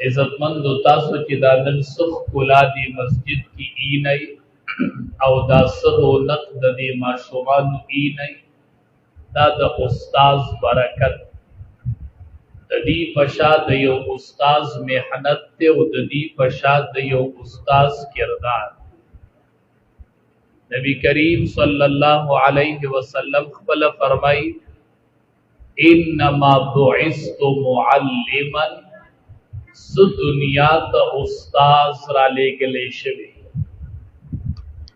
عزتمند تاسو چې دا نن سخ کلا دی مسجد کی اینای او دا سدو نق د دې ماشومان اینای دا د استاد برکت د دې پشا د یو استاد محنت ته او د دې پشا د یو استاد کردار نبی کریم صلی الله علیه وسلم خپل فرمای انما بعثت معلما س دنیا ته استاد را لګلې شوی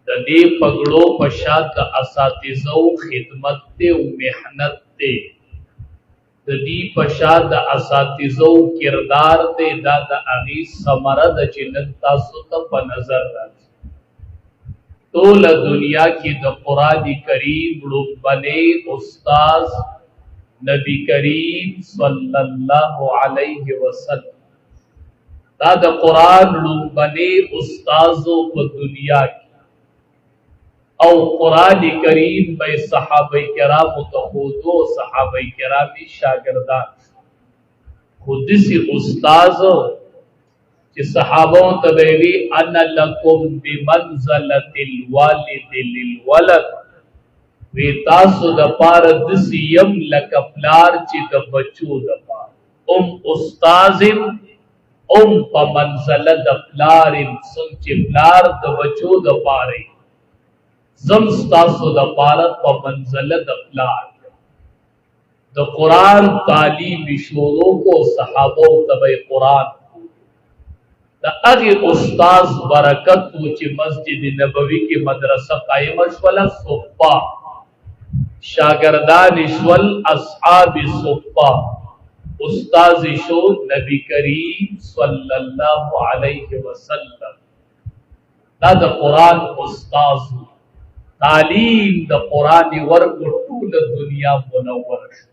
د دې پګړو پشا د اساتذو خدمت ته او محنت ته د دې پشا د اساتذو کردار ته دا د اغي ثمره د جنت تاسو ته په نظر راځي ټول دنیا کې د قران کریم ربانه استاد نبی کریم صلی الله علیه وسلم دا د قران ربانه استادو په دنیا کې او قرآن کریم بے صحابہ کرام تخودو صحابہ کرامی شاگردان خودسی استاذ چې صحابوں تبیوی انا لکم بمنزلت الوالد للولد وی تاسو د پار دسی یم لک پلار چې د بچو د پار استازم په منزله د پلارم څنګه چې پلار د بچو د پاره زم ستاسو د پاره په منزله د پلار د قران تعلیم شروع کو صحابه تبع قران د هغه استاد برکت چې مسجد نبوي کې مدرسه قائم شوله صفا شاگردان شول اصحاب صفا استاد شو نبی کریم صلی الله علیه وسلم دا د قران استاد تعلیم د قران ورکو ټول دنیا منور شو